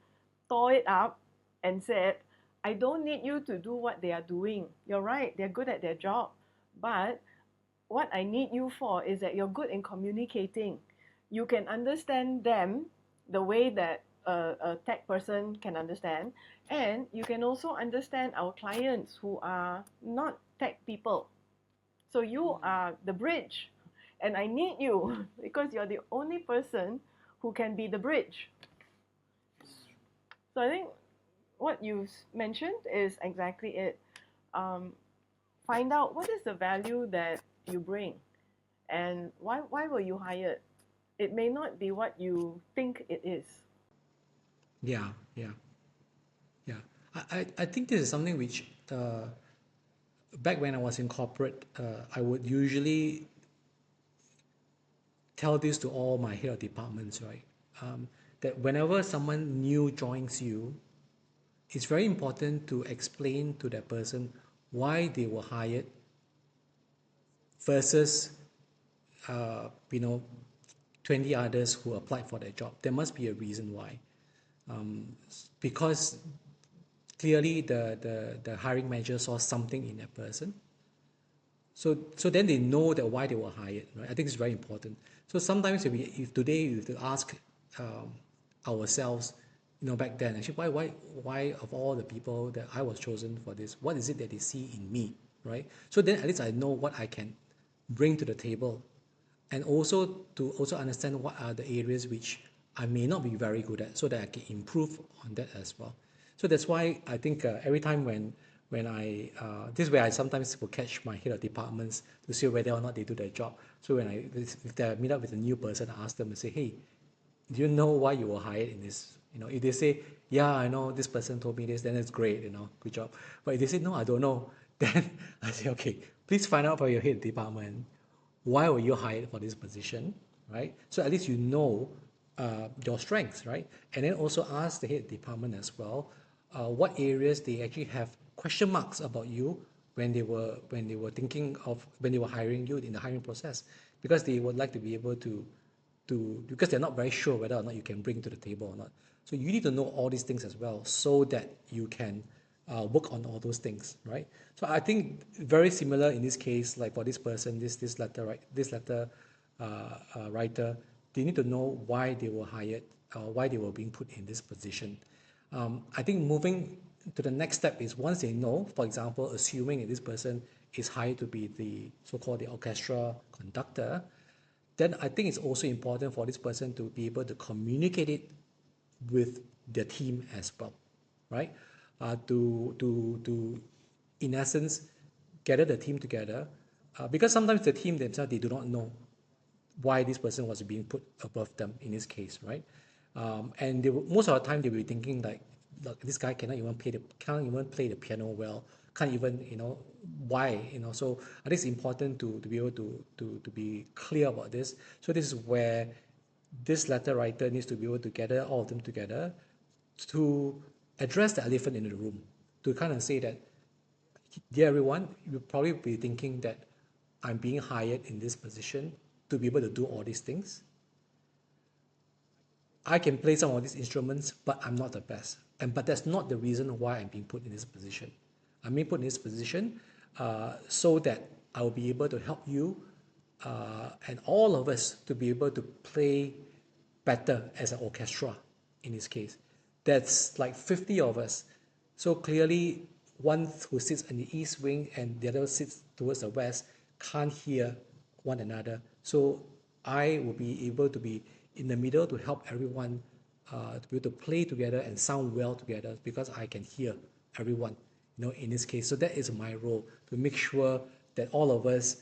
tore it up and said, I don't need you to do what they are doing. You're right, they're good at their job. But what I need you for is that you're good in communicating. You can understand them the way that a tech person can understand, and you can also understand our clients who are not tech people. So you are the bridge, and I need you because you're the only person who can be the bridge. So I think what you mentioned is exactly it. Um, find out what is the value that you bring and why were you hired. It may not be what you think it is. Yeah, yeah, yeah. I think this is something which back when I was in corporate, I would usually tell this to all my head of departments, right? That whenever someone new joins you, it's very important to explain to that person why they were hired versus, uh, you know, 20 others who applied for that job. There must be a reason why. Because clearly the hiring manager saw something in that person. So then they know that why they were hired, right? I think it's very important. So sometimes if today you have to ask um, ourselves, back then. Actually, why of all the people that I was chosen for this, what is it that they see in me, right? So then at least I know what I can bring to the table, and also to also understand what are the areas which I may not be very good at, so that I can improve on that as well. So that's why I think every time when I this way I sometimes will catch my head of departments to see whether or not they do their job. So when if they meet up with a new person, I ask them and say, hey, do you know why you were hired in this? If they say, yeah, I know this person told me this, then it's great, good job. But if they say, no, I don't know, then I say, okay, please find out from your head department, why were you hired for this position, right? So at least you know your strengths, right? And then also ask the head department as well, what areas they actually have question marks about you when they were thinking of when they were hiring you in the hiring process, because they would like to be able to because they're not very sure whether or not you can bring to the table or not. So you need to know all these things as well, so that you can work on all those things, right? So I think very similar in this case, like for this person, this letter, right? This letter writer, they need to know why they were hired, why they were being put in this position. I think moving to the next step is, once they know, for example, assuming that this person is hired to be the so-called the orchestra conductor, then I think it's also important for this person to be able to communicate it with their team as well, right? To in essence gather the team together, because sometimes the team themselves, they do not know why this person was being put above them in this case, right? And most of the time they will be thinking like, look, this guy can't even play the piano well, can't even, why, So I think it's important to be able to be clear about this. So this is where this letter writer needs to be able to gather all of them together to address the elephant in the room, to kind of say that, dear everyone, you'll probably be thinking that I'm being hired in this position to be able to do all these things. I can play some of these instruments, but I'm not the best. But that's not the reason why I'm being put in this position. I'm being put in this position so that I will be able to help you and all of us to be able to play better as an orchestra in this case. That's like 50 of us. So clearly, one who sits in the east wing and the other sits towards the west can't hear one another. So I will be able to be in the middle to help everyone to be able to play together and sound well together, because I can hear everyone, in this case. So that is my role, to make sure that all of us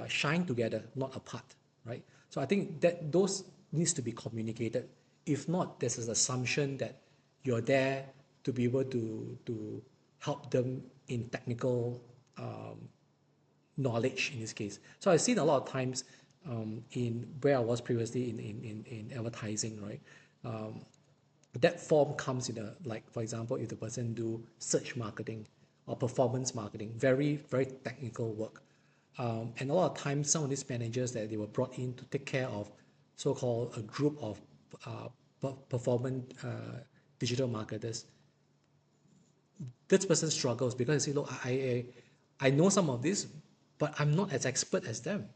shine together, not apart, right? So I think that those needs to be communicated. If not, there's an assumption that you're there to be able to help them in technical knowledge in this case. So I've seen a lot of times in where I was previously in advertising, right? That form comes in like, for example, if the person do search marketing or performance marketing, very, very technical work. And a lot of times, some of these managers that they were brought in to take care of so-called a group of performance digital marketers, this person struggles because they say, look, I know some of this, but I'm not as expert as them.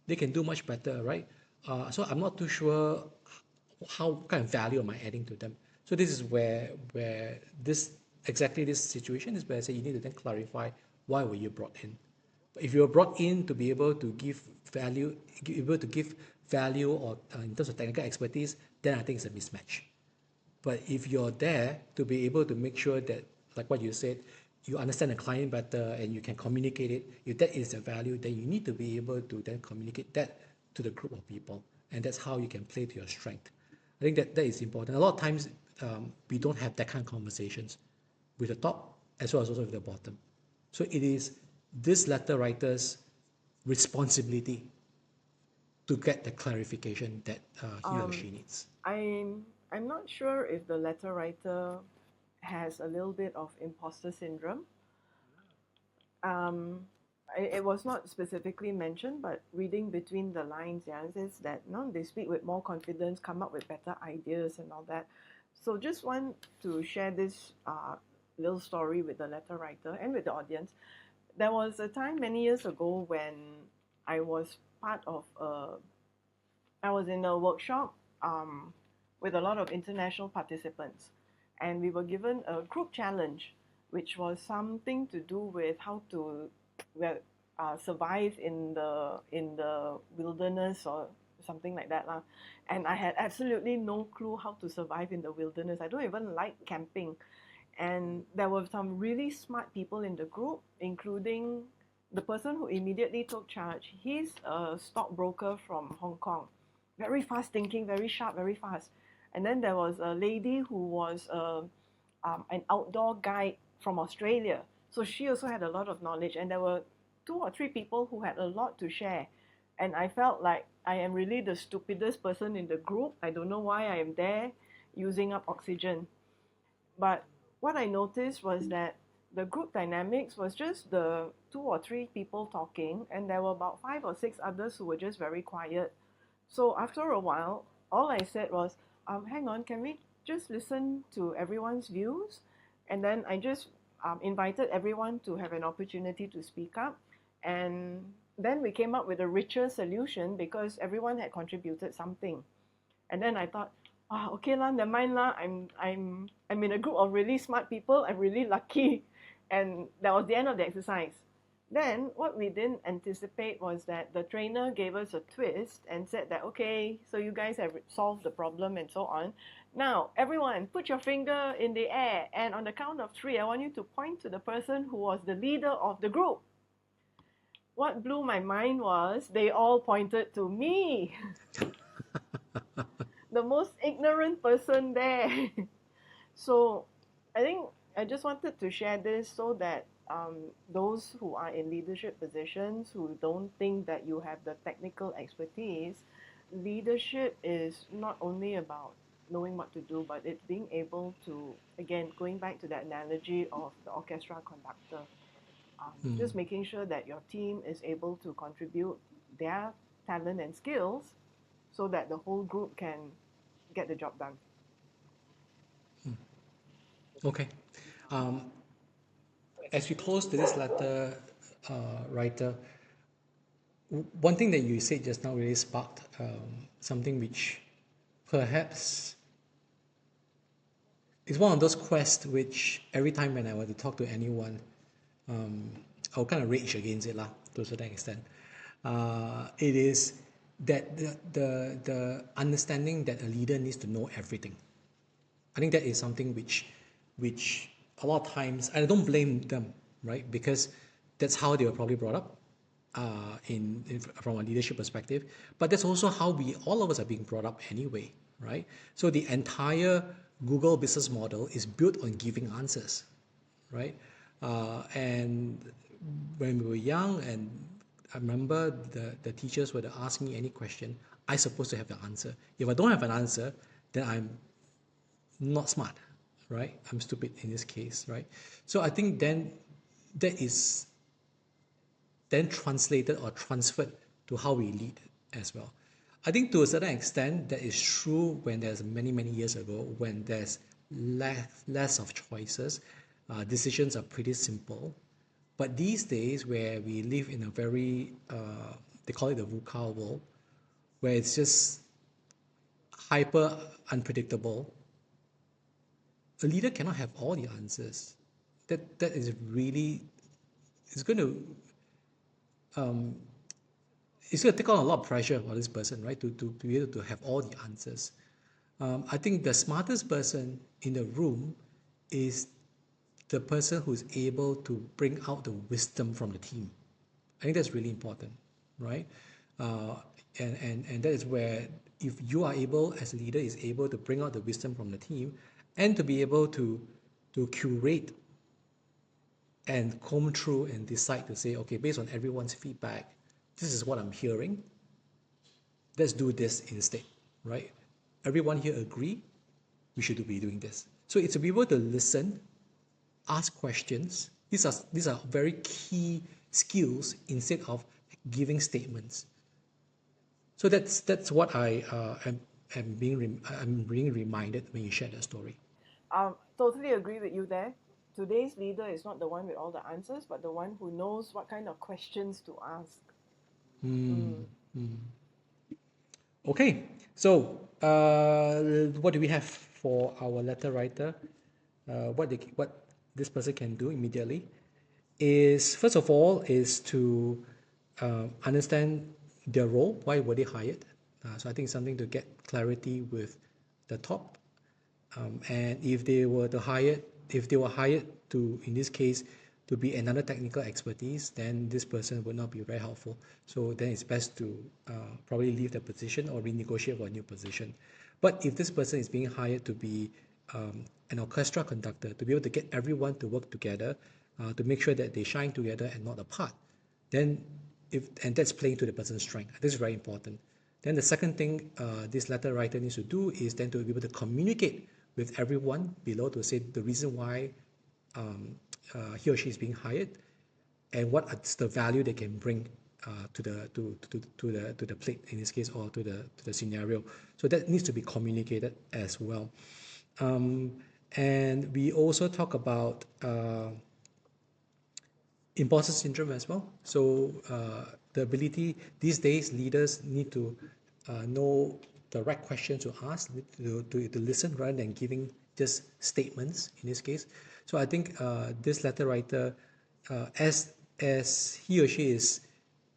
They can do much better, right? So I'm not too sure how kind of value am I adding to them. So this is where this situation is where I say you need to then clarify, why were you brought in. But if you're brought in to be able to give value, able to give value or in terms of technical expertise, then I think it's a mismatch. But if you're there to be able to make sure that, like what you said, you understand the client better and you can communicate it, if that is the value, then you need to be able to then communicate that to the group of people. And that's how you can play to your strength. I think that is important. A lot of times we don't have that kind of conversations with the top as well as also with the bottom. So it is this letter writer's responsibility to get the clarification that he or Um, she needs. I'm not sure if the letter writer has a little bit of imposter syndrome. Um, it was not specifically mentioned, but reading between the lines, yeah, it says that they speak with more confidence, come up with better ideas and all that. So just want to share this little story with the letter writer and with the audience. There was a time many years ago when I was part of I was in a workshop. with a lot of international participants. And we were given a group challenge, which was something to do with how to well, survive in the wilderness or something like that lah. And I had absolutely no clue how to survive in the wilderness. I don't even like camping. And there were some really smart people in the group, including the person who immediately took charge. He's a stockbroker from Hong Kong, very fast thinking, very sharp, very fast. And then there was a lady who was an outdoor guide from Australia. So she also had a lot of knowledge. And there were 2 or 3 people who had a lot to share. And I felt like I am really the stupidest person in the group. I don't know why I am there using up oxygen. But what I noticed was that the group dynamics was just the 2 or 3 people talking, and there were about 5 or 6 others who were just very quiet. So after a while, all I said was, hang on, can we just listen to everyone's views? And then I just invited everyone to have an opportunity to speak up. And then we came up with a richer solution because everyone had contributed something. And then I thought, okay lah, never mind lah. I'm in a group of really smart people. I'm really lucky. And that was the end of the exercise. Then what we didn't anticipate was that the trainer gave us a twist and said that, okay, so you guys have solved the problem and so on. Now, everyone, put your finger in the air, and on the count of 3, I want you to point to the person who was the leader of the group. What blew my mind was they all pointed to me. The most ignorant person there. So I think I just wanted to share this so that those who are in leadership positions who don't think that you have the technical expertise, leadership is not only about knowing what to do, but it's being able to, again, going back to that analogy of the orchestra conductor, just making sure that your team is able to contribute their talent and skills so that the whole group can get the job done. Okay. As we close to this letter, writer, one thing that you said just now really sparked something which perhaps is one of those quests which every time when I want to talk to anyone, I'll kind of rage against it lah, to a certain extent. It is that the understanding that a leader needs to know everything. I think that is something which a lot of times, and I don't blame them, right? Because that's how they were probably brought up from a leadership perspective. But that's also how all of us are being brought up anyway, right? So the entire Google business model is built on giving answers, right? And when we were young, and I remember the teachers were to ask me any question, I'm supposed to have the answer. If I don't have an answer, then I'm not smart, right? I'm stupid in this case, right? So I think then that is then translated or transferred to how we lead as well. I think to a certain extent that is true when there's many years ago, when there's less of choices, decisions are pretty simple. But these days where we live in a very, they call it the VUCA world, where it's just hyper unpredictable, a leader cannot have all the answers. That is really, it's going to take on a lot of pressure on this person, right? To be able to have all the answers. I think the smartest person in the room is the person who's able to bring out the wisdom from the team. I think that's really important, right? And that is where if you are able, as a leader, is able to bring out the wisdom from the team and to be able to curate and comb through and decide to say, okay, based on everyone's feedback, this is what I'm hearing. Let's do this instead, right? Everyone here agree we should be doing this. So it's to be able to listen, ask questions. These are very key skills instead of giving statements. So that's what I am being reminded when you share that story. Totally agree with you there. Today's leader is not the one with all the answers, but the one who knows what kind of questions to ask. Okay, so what do we have for our letter writer? What this person can do immediately is, first of all, is to understand their role. Why were they hired? So I think it's something to get clarity with the top. And if they were hired to, in this case, to be another technical expertise, then this person would not be very helpful. So then it's best to probably leave the position or renegotiate for a new position. But if this person is being hired to be an orchestra conductor, to be able to get everyone to work together, to make sure that they shine together and not apart, then and that's playing to the person's strength. This is very important. Then the second thing this letter writer needs to do is then to be able to communicate with everyone below to say the reason why he or she is being hired and what is the value they can bring to the plate in this case, or to the scenario. So that needs to be communicated as well. And we also talk about imposter syndrome as well. So the ability these days, leaders need to know the right questions to ask, to listen rather than giving just statements in this case. So I think this letter writer, as he or she is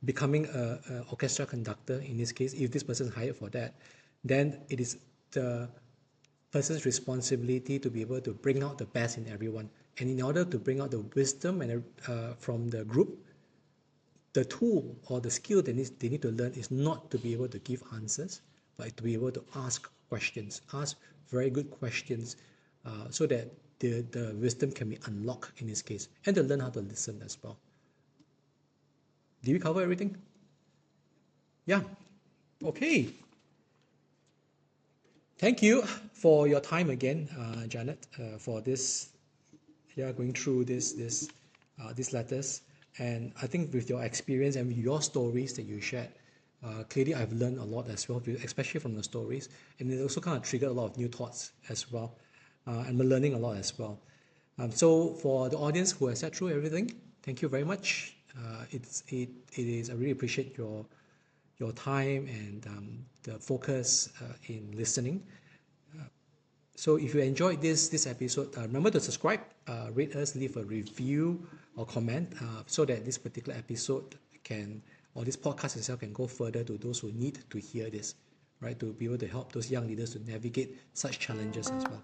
becoming a orchestra conductor in this case, if this person is hired for that, then it is the person's responsibility to be able to bring out the best in everyone. And in order to bring out the wisdom and from the group, the tool or the skill they need to learn is not to be able to give answers, but to be able to ask questions, ask very good questions, so that the wisdom can be unlocked in this case, and to learn how to listen as well. Did we cover everything? Yeah. Okay. Thank you for your time again, Janet, for this. Yeah, going through these letters, and I think with your experience and with your stories that you shared, clearly I've learned a lot as well, especially from the stories, and it also kind of triggered a lot of new thoughts as well, and we're learning a lot as well. So for the audience who has sat through everything, thank you very much. It is, I really appreciate your time and the focus in listening. So if you enjoyed this episode, remember to subscribe, rate us, leave a review or comment, so that this particular episode or this podcast itself can go further to those who need to hear this, right? To be able to help those young leaders to navigate such challenges as well.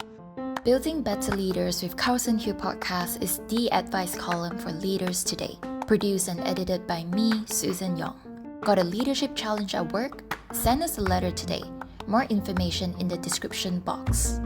Building Better Leaders with Kausern Hieu podcast is the advice column for leaders today. Produced and edited by me, Susan Yong. Got a leadership challenge at work? Send us a letter today. More information in the description box.